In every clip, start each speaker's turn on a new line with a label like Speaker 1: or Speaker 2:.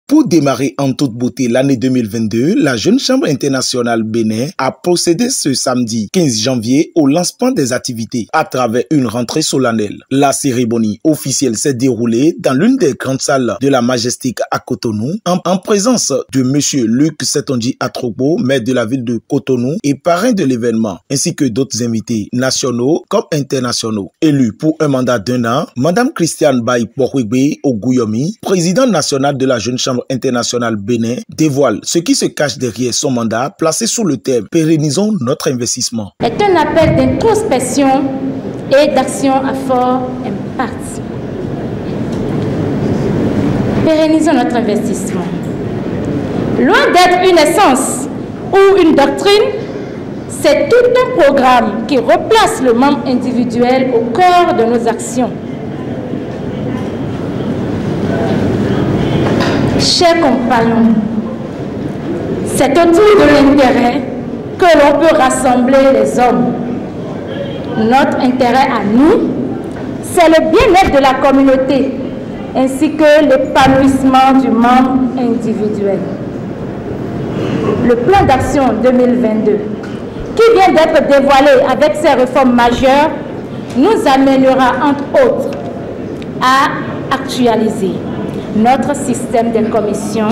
Speaker 1: Pour démarrer en toute beauté l'année 2022, la Jeune Chambre internationale Bénin a procédé ce samedi 15 janvier au lancement des activités à travers une rentrée solennelle. La cérémonie officielle s'est déroulée dans l'une des grandes salles de la Majestic à Cotonou en présence de M. Luc Setonji Atrobo, maire de la ville de Cotonou et parrain de l'événement, ainsi que d'autres invités nationaux comme internationaux. Élue pour un mandat d'1 an, Mme Christiane Baye Porwegbe Oguyomi, présidente nationale de la Jeune Chambre internationale Bénin, dévoile ce qui se cache derrière son mandat placé sous le thème « Pérennisons notre investissement ».
Speaker 2: Est un appel d'introspection et d'action à fort impact. Pérennisons notre investissement. Loin d'être une essence ou une doctrine, c'est tout un programme qui replace le membre individuel au cœur de nos actions. Chers compagnons, c'est autour de l'intérêt que l'on peut rassembler les hommes. Notre intérêt à nous, c'est le bien-être de la communauté ainsi que l'épanouissement du membre individuel. Le plan d'action 2022, qui vient d'être dévoilé avec ses réformes majeures, nous amènera entre autres à actualiser notre système de commission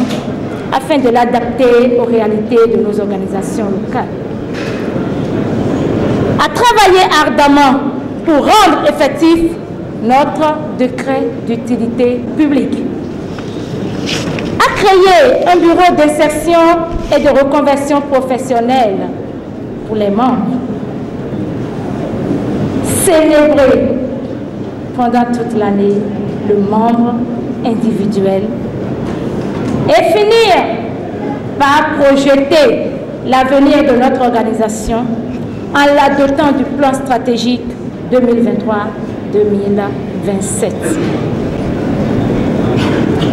Speaker 2: afin de l'adapter aux réalités de nos organisations locales. À travailler ardemment pour rendre effectif notre décret d'utilité publique. À créer un bureau d'insertion et de reconversion professionnelle pour les membres. Célébrer pendant toute l'année le membre individuel et finir par projeter l'avenir de notre organisation en la dotant du plan stratégique 2023-2027.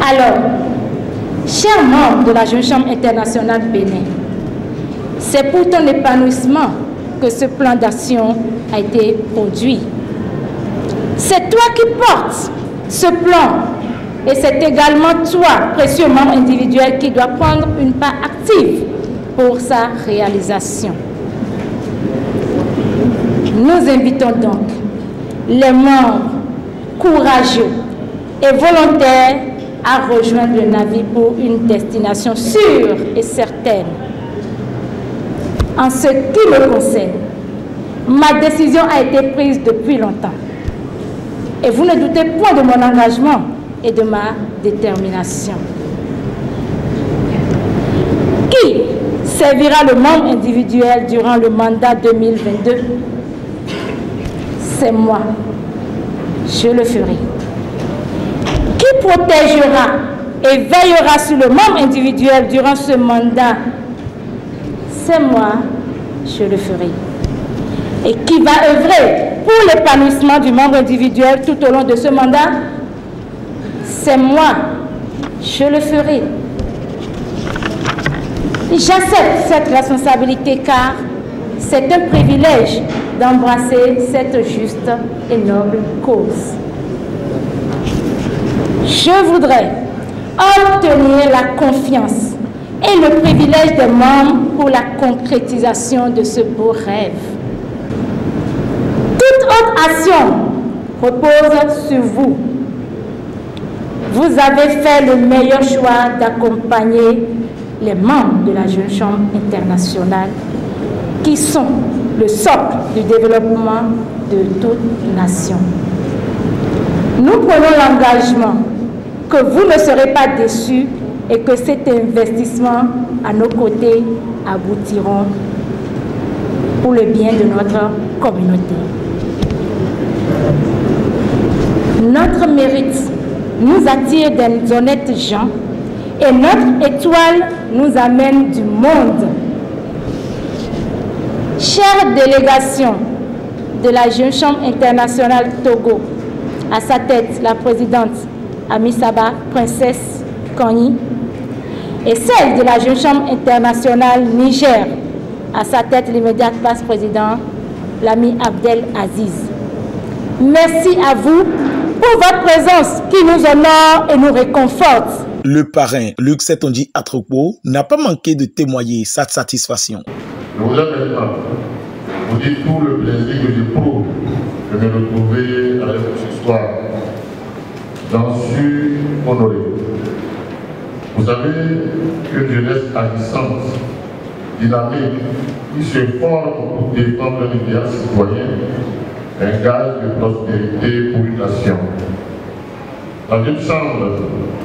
Speaker 2: Alors, chers membres de la Jeune Chambre internationale Bénin, c'est pour ton épanouissement que ce plan d'action a été produit. C'est toi qui portes ce plan. Et c'est également toi, précieux membre individuel, qui doit prendre une part active pour sa réalisation. Nous invitons donc les membres courageux et volontaires à rejoindre le navire pour une destination sûre et certaine. En ce qui me concerne, ma décision a été prise depuis longtemps. Et vous ne doutez point de mon engagement et de ma détermination. Qui servira le membre individuel durant le mandat 2022? C'est moi. Je le ferai. Qui protégera et veillera sur le membre individuel durant ce mandat? C'est moi. Je le ferai. Et qui va œuvrer pour l'épanouissement du membre individuel tout au long de ce mandat? C'est moi, je le ferai. J'accepte cette responsabilité car c'est un privilège d'embrasser cette juste et noble cause. Je voudrais obtenir la confiance et le privilège des membres pour la concrétisation de ce beau rêve. Toute autre action repose sur vous. Vous avez fait le meilleur choix d'accompagner les membres de la Jeune Chambre internationale qui sont le socle du développement de toute nation. Nous prenons l'engagement que vous ne serez pas déçus et que cet investissement à nos côtés aboutiront pour le bien de notre communauté. Notre mérite nous attire des honnêtes gens et notre étoile nous amène du monde. Chère délégation de la Jeune Chambre internationale Togo, à sa tête la présidente Amisaba Princesse Kony, et celle de la Jeune Chambre internationale Niger, À sa tête, l'immédiat vice-président, l'ami Abdel Aziz. Merci à vous pour votre présence qui nous honore et nous réconforte.
Speaker 1: Le parrain Luc Setonji Atropo n'a pas manqué de témoigner sa satisfaction.
Speaker 3: Je vous aime maintenant. Vous dites tout le plaisir que j'éprouve de me retrouver avec ce soir. J'en suis honoré. Vous savez qu'une jeunesse agissante, dynamique, qui se forme pour défendre l'idéal citoyen, un gage de prospérité pour une nation. La Jeune Chambre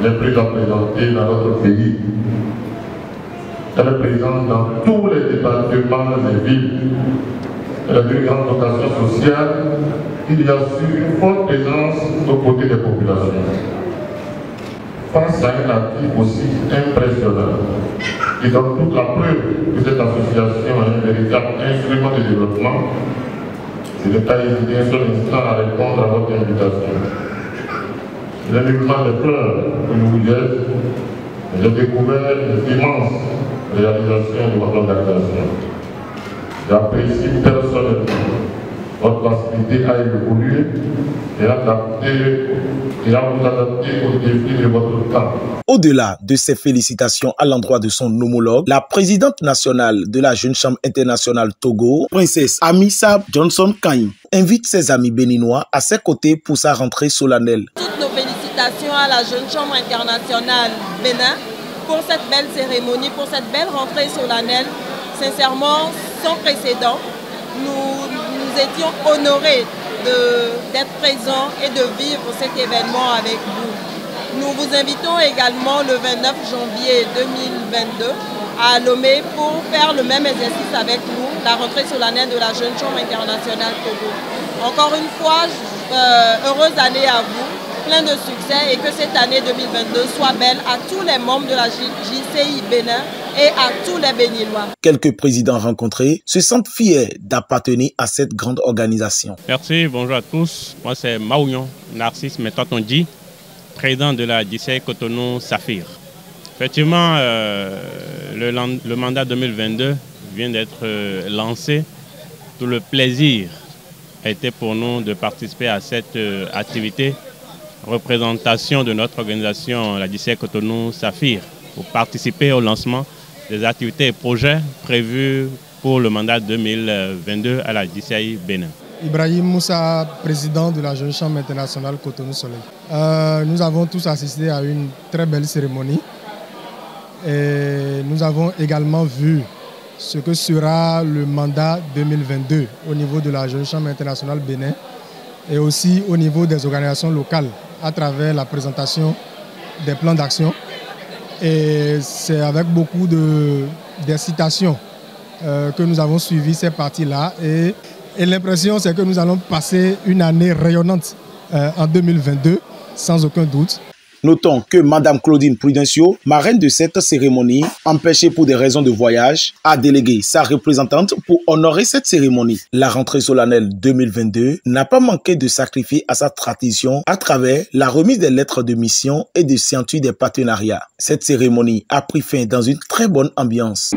Speaker 3: est représentée dans notre pays. Elle est présente dans tous les départements et villes. Elle a une grande vocation sociale. Il y a su une forte présence aux côtés des populations. Face à un actif aussi impressionnant, qui donne toute la preuve que cette association est un véritable instrument de développement, je n'ai pas hésité un seul instant à répondre à votre invitation. Je n'ai nullement de fleurs que je vous jette, mais j'ai découvert les immenses réalisations de votre organisation. J'apprécie personnellement votre facilité à évoluer et à vous adapter aux défis de votre temps.
Speaker 1: Au-delà de ces félicitations à l'endroit de son homologue, la présidente nationale de la Jeune Chambre internationale Togo, princesse Amissa Johnson Kain, invite ses amis béninois à ses côtés pour sa rentrée solennelle.
Speaker 4: Toutes nos félicitations à la Jeune Chambre internationale Bénin pour cette belle cérémonie, pour cette belle rentrée solennelle, sincèrement sans précédent. Nous étions honorés d'être présents et de vivre cet événement avec vous. Nous vous invitons également le 29 janvier 2022 à Lomé pour faire le même exercice avec nous, la rentrée solennelle de la Jeune Chambre internationale Togo. Encore une fois, heureuse année à vous, plein de succès et que cette année 2022 soit belle à tous les membres de la JCI Bénin et à tous les Béninois.
Speaker 1: Quelques présidents rencontrés se sentent fiers d'appartenir à cette grande organisation.
Speaker 5: Merci, bonjour à tous. Moi c'est Maounion Narcisse Metotondi, président de la JCI Cotonou Saphir. Effectivement, le mandat 2022 vient d'être lancé. Tout le plaisir a été pour nous de participer à cette activité, représentation de notre organisation, la JCI Cotonou Saphir, pour participer au lancement des activités et projets prévus pour le mandat 2022 à la JCI Bénin.
Speaker 6: Ibrahim Moussa, président de la Jeune Chambre internationale Cotonou Soleil. Nous avons tous assisté à une très belle cérémonie et nous avons également vu ce que sera le mandat 2022 au niveau de la Jeune Chambre internationale Bénin et aussi au niveau des organisations locales à travers la présentation des plans d'action. Et c'est avec beaucoup d'incitation que nous avons suivi ces parties-là. Et l'impression, c'est que nous allons passer une année rayonnante en 2022, sans aucun doute.
Speaker 1: Notons que Mme Claudine Prudencio, marraine de cette cérémonie, empêchée pour des raisons de voyage, a délégué sa représentante pour honorer cette cérémonie. La rentrée solennelle 2022 n'a pas manqué de sacrifier à sa tradition à travers la remise des lettres de mission et de signature des partenariats. Cette cérémonie a pris fin dans une très bonne ambiance.